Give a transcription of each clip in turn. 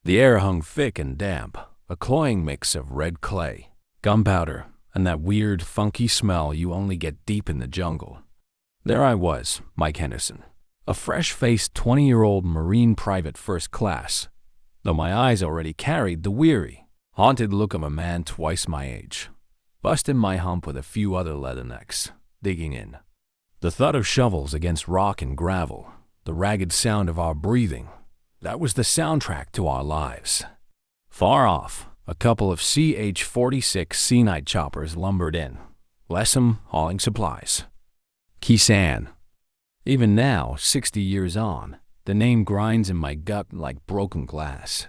The air hung thick and damp, a cloying mix of red clay, gunpowder, and that weird, funky smell you only get deep in the jungle. There I was, Mike Henderson, a fresh-faced 20-year-old Marine private first class, though my eyes already carried the weary, haunted look of a man twice my age, busting my hump with a few other leathernecks, digging in. The thud of shovels against rock and gravel, the ragged sound of our breathing, that was the soundtrack to our lives. Far off, a couple of CH-46 Sea-Night choppers lumbered in, Lessem hauling supplies. Khe Sanh. Even now, 60 years on, the name grinds in my gut like broken glass.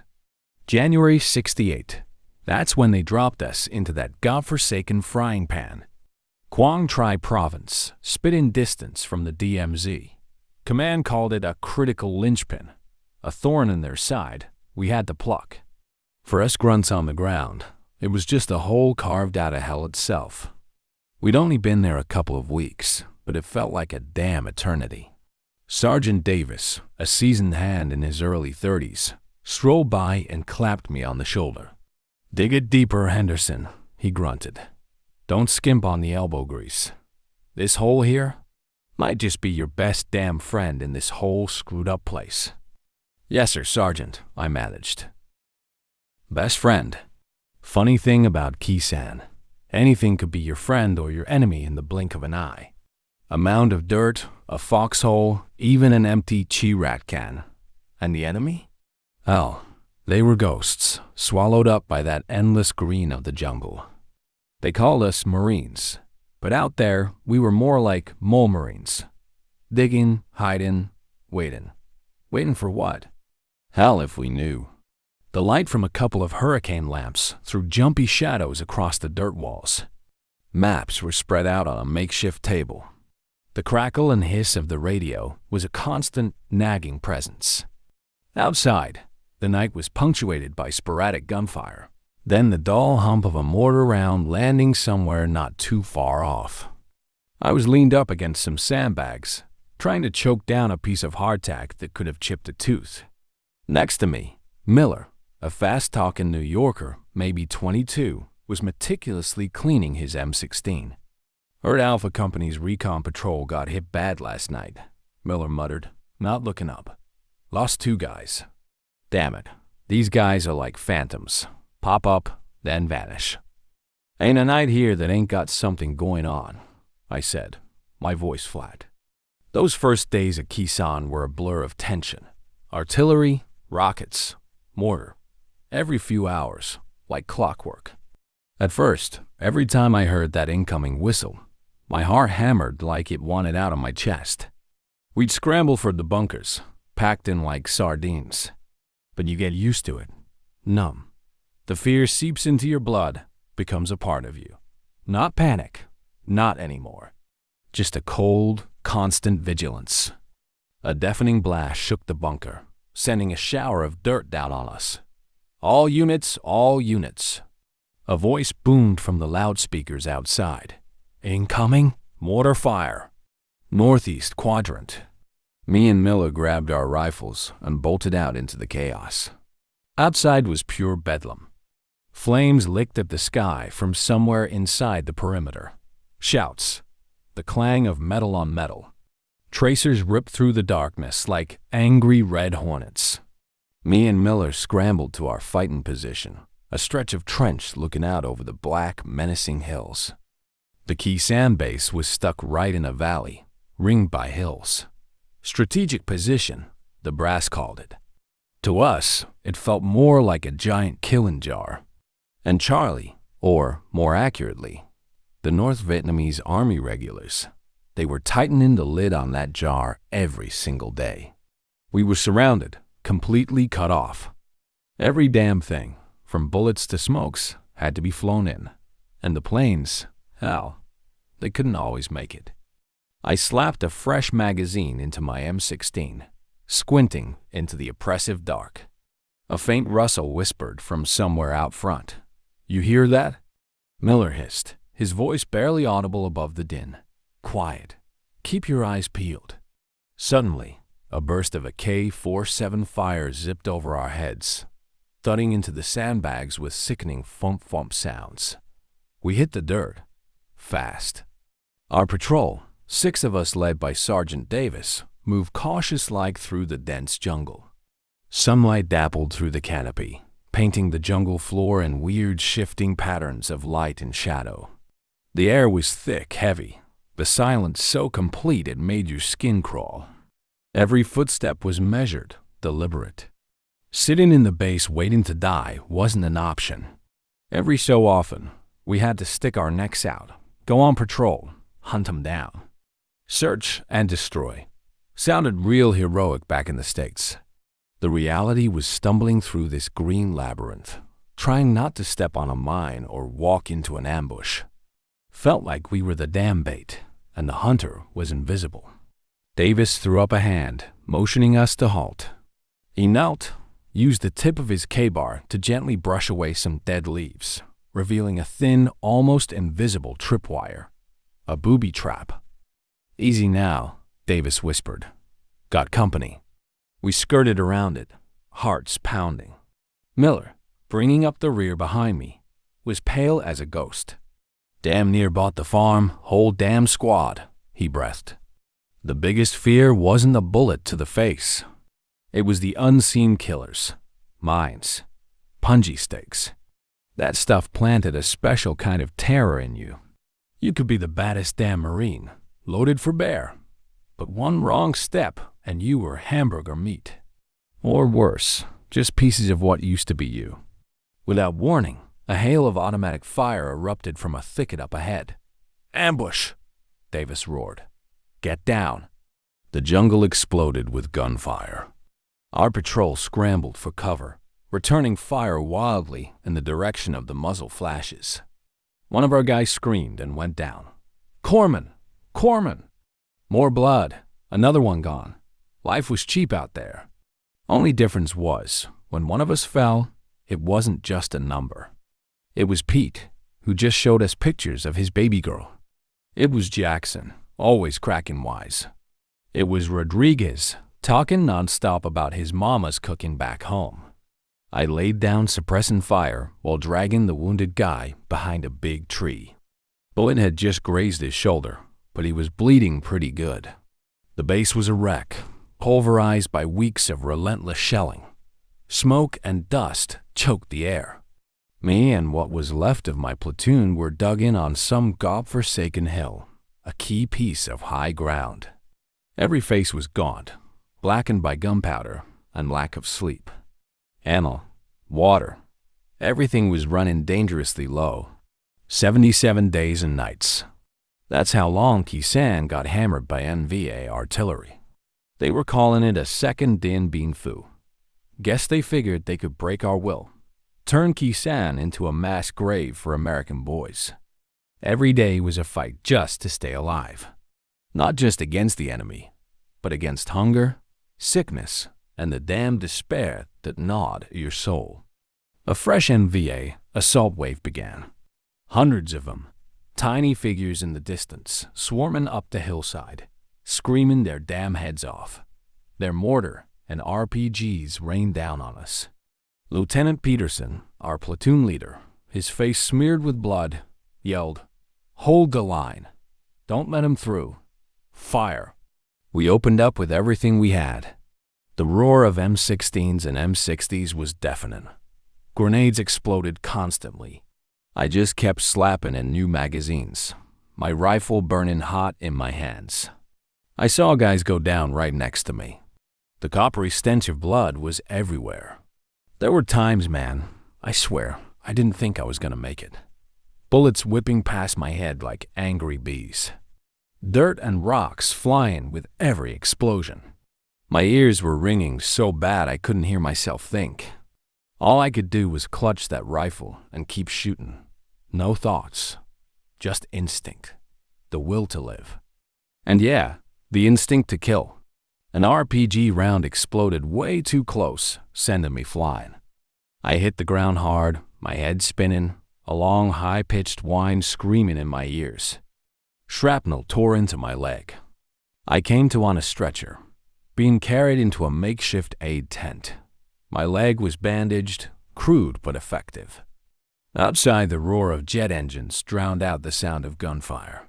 January '68. That's when they dropped us into that godforsaken frying pan. Quang Tri Province, spit-in distance from the DMZ. Command called it a critical linchpin, a thorn in their side we had to pluck. For us grunts on the ground, it was just a hole carved out of hell itself. We'd only been there a couple of weeks, but it felt like a damn eternity. Sergeant Davis, a seasoned hand in his early 30s, strolled by and clapped me on the shoulder. "Dig it deeper, Henderson," he grunted. "Don't skimp on the elbow grease. This hole here might just be your best damn friend in this whole screwed-up place." "Yes, sir, Sergeant," I managed. Best friend. Funny thing about Khe Sanh, anything could be your friend or your enemy in the blink of an eye. A mound of dirt, a foxhole, even an empty chi-rat can. And the enemy? Hell, they were ghosts, swallowed up by that endless green of the jungle. They called us Marines, but out there we were more like mole Marines. Digging, hiding, waiting. Waiting for what? Hell if we knew. The light from a couple of hurricane lamps threw jumpy shadows across the dirt walls. Maps were spread out on a makeshift table. The crackle and hiss of the radio was a constant, nagging presence. Outside, the night was punctuated by sporadic gunfire, then the dull hump of a mortar round landing somewhere not too far off. I was leaned up against some sandbags, trying to choke down a piece of hardtack that could have chipped a tooth. Next to me, Miller, a fast-talking New Yorker, maybe 22, was meticulously cleaning his M16. "Heard Alpha Company's recon patrol got hit bad last night," Miller muttered, not looking up. "Lost 2 guys. Damn it, these guys are like phantoms. Pop up, then vanish." "Ain't a night here that ain't got something going on," I said, my voice flat. Those first days at Khe Sanh were a blur of tension. Artillery, rockets, mortar. Every few hours, like clockwork. At first, every time I heard that incoming whistle, my heart hammered like it wanted out of my chest. We'd scramble for the bunkers, packed in like sardines. But you get used to it, numb. The fear seeps into your blood, becomes a part of you. Not panic, not anymore. Just a cold, constant vigilance. A deafening blast shook the bunker, sending a shower of dirt down on us. "All units, all units." A voice boomed from the loudspeakers outside. "Incoming, mortar fire. Northeast quadrant." Me and Miller grabbed our rifles and bolted out into the chaos. Outside was pure bedlam. Flames licked at the sky from somewhere inside the perimeter. Shouts. The clang of metal on metal. Tracers ripped through the darkness like angry red hornets. Me and Miller scrambled to our fighting position, a stretch of trench looking out over the black, menacing hills. The Khe Sanh base was stuck right in a valley, ringed by hills. Strategic position, the brass called it. To us, it felt more like a giant killing jar. And Charlie, or more accurately, the North Vietnamese Army regulars, they were tightening the lid on that jar every single day. We were surrounded, completely cut off. Every damn thing, from bullets to smokes, had to be flown in. And the planes, hell, they couldn't always make it. I slapped a fresh magazine into my M16, squinting into the oppressive dark. A faint rustle whispered from somewhere out front. "You hear that?" Miller hissed, his voice barely audible above the din. "Quiet. Keep your eyes peeled." Suddenly, a burst of a K-47 fire zipped over our heads. thudding into the sandbags with sickening thump-thump sounds. We hit the dirt. Fast. Our patrol, 6 of us led by Sergeant Davis, moved cautious-like through the dense jungle. Sunlight dappled through the canopy, painting the jungle floor in weird shifting patterns of light and shadow. The air was thick, heavy, the silence so complete it made your skin crawl. Every footstep was measured, deliberate. Sitting in the base waiting to die wasn't an option. Every so often, we had to stick our necks out, go on patrol, hunt them down. Search and destroy. Sounded real heroic back in the States. The reality was stumbling through this green labyrinth, trying not to step on a mine or walk into an ambush. Felt like we were the damn bait, and the hunter was invisible. Davis threw up a hand, motioning us to halt. He knelt, used the tip of his K-bar to gently brush away some dead leaves, revealing a thin, almost invisible tripwire. A booby trap. "Easy now," Davis whispered. "Got company." We skirted around it, hearts pounding. Miller, bringing up the rear behind me, was pale as a ghost. "Damn near bought the farm, whole damn squad," he breathed. The biggest fear wasn't a bullet to the face. It was the unseen killers, mines, punji stakes. That stuff planted a special kind of terror in you. You could be the baddest damn Marine, loaded for bear, but one wrong step and you were hamburger meat. Or worse, just pieces of what used to be you. Without warning, a hail of automatic fire erupted from a thicket up ahead. "Ambush!" Davis roared. "Get down!" The jungle exploded with gunfire. Our patrol scrambled for cover, returning fire wildly in the direction of the muzzle flashes. One of our guys screamed and went down. "Corpsman! Corpsman!" More blood, another one gone. Life was cheap out there. Only difference was, when one of us fell, it wasn't just a number. It was Pete, who just showed us pictures of his baby girl. It was Jackson, always cracking wise. It was Rodriguez, talking nonstop about his mama's cooking back home. I laid down suppressing fire while dragging the wounded guy behind a big tree. Bullet had just grazed his shoulder, but he was bleeding pretty good. The base was a wreck, pulverized by weeks of relentless shelling. Smoke and dust choked the air. Me and what was left of my platoon were dug in on some godforsaken hill, a key piece of high ground. Every face was gaunt, blackened by gunpowder and lack of sleep. Ammo, water, everything was running dangerously low. 77 days and nights. That's how long Khe Sanh got hammered by NVA artillery. They were calling it a second Dien Bien Phu. Guess they figured they could break our will, turn Khe Sanh into a mass grave for American boys. Every day was a fight just to stay alive. Not just against the enemy, but against hunger, sickness, and the damn despair that gnawed at your soul. A fresh NVA assault wave began. Hundreds of them, tiny figures in the distance, swarming up the hillside, screaming their damn heads off. Their mortar and RPGs rained down on us. Lieutenant Peterson, our platoon leader, his face smeared with blood, yelled, "Hold the line. Don't let him through. Fire." We opened up with everything we had. The roar of M16s and M60s was deafening. Grenades exploded constantly. I just kept slapping in new magazines, my rifle burning hot in my hands. I saw guys go down right next to me. The coppery stench of blood was everywhere. There were times, man, I swear, I didn't think I was gonna make it. Bullets whipping past my head like angry bees. Dirt and rocks flying with every explosion. My ears were ringing so bad I couldn't hear myself think. All I could do was clutch that rifle and keep shooting. No thoughts, just instinct, the will to live. And yeah, the instinct to kill. An RPG round exploded way too close, sending me flying. I hit the ground hard, my head spinning, a long, high-pitched whine screaming in my ears. Shrapnel tore into my leg. I came to on a stretcher, being carried into a makeshift aid tent. My leg was bandaged, crude but effective. Outside, the roar of jet engines drowned out the sound of gunfire.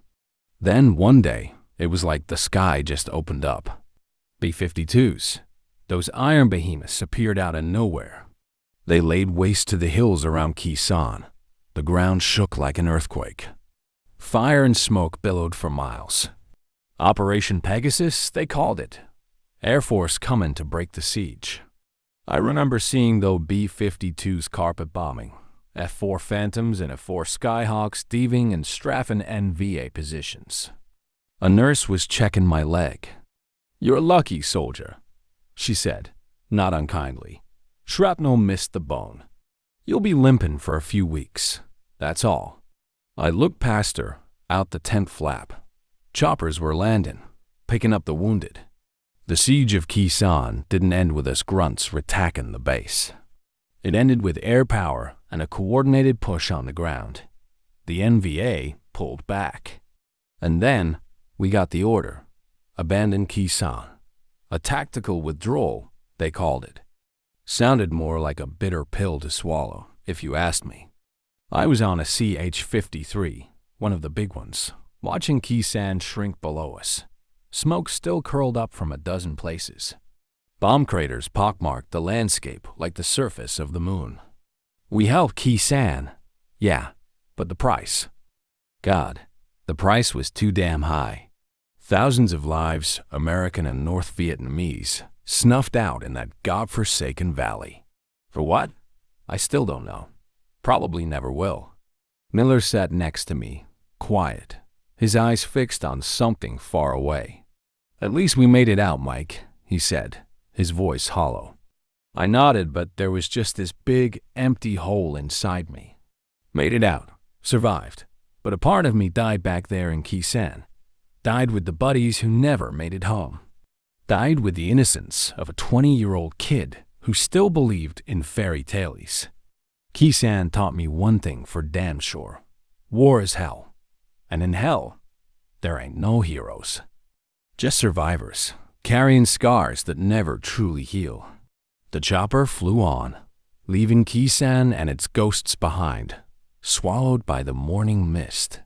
Then, one day, it was like the sky just opened up. B-52s, those iron behemoths, appeared out of nowhere. They laid waste to the hills around Khe Sanh. The ground shook like an earthquake. Fire and smoke billowed for miles. Operation Pegasus, they called it. Air Force coming to break the siege. I remember seeing those B-52s carpet bombing, F-4 Phantoms and F-4 Skyhawks thieving and strafing NVA positions. A nurse was checking my leg. "You're lucky, soldier," she said, not unkindly. "Shrapnel missed the bone. You'll be limping for a few weeks. That's all." I looked past her, out the tent flap. Choppers were landing, picking up the wounded. The siege of Khe Sanh didn't end with us grunts retacking the base. It ended with air power and a coordinated push on the ground. The NVA pulled back. And then we got the order: abandon Khe Sanh. A tactical withdrawal, they called it. Sounded more like a bitter pill to swallow, if you asked me. I was on a CH-53, one of the big ones, watching Khe Sanh shrink below us. Smoke still curled up from a dozen places. Bomb craters pockmarked the landscape like the surface of the moon. We held Khe Sanh, yeah, but the price. God, the price was too damn high. Thousands of lives, American and North Vietnamese, snuffed out in that godforsaken valley. For what? I still don't know. Probably never will. Miller sat next to me, quiet, his eyes fixed on something far away. "At least we made it out, Mike," he said, his voice hollow. I nodded, but there was just this big, empty hole inside me. Made it out, survived, but a part of me died back there in Khe Sanh. Died with the buddies who never made it home. Died with the innocence of a 20-year-old kid who still believed in fairy tales. Khe Sanh taught me one thing for damn sure. War is hell. And in hell, there ain't no heroes. Just survivors, carrying scars that never truly heal. The chopper flew on, leaving Khe Sanh and its ghosts behind, swallowed by the morning mist.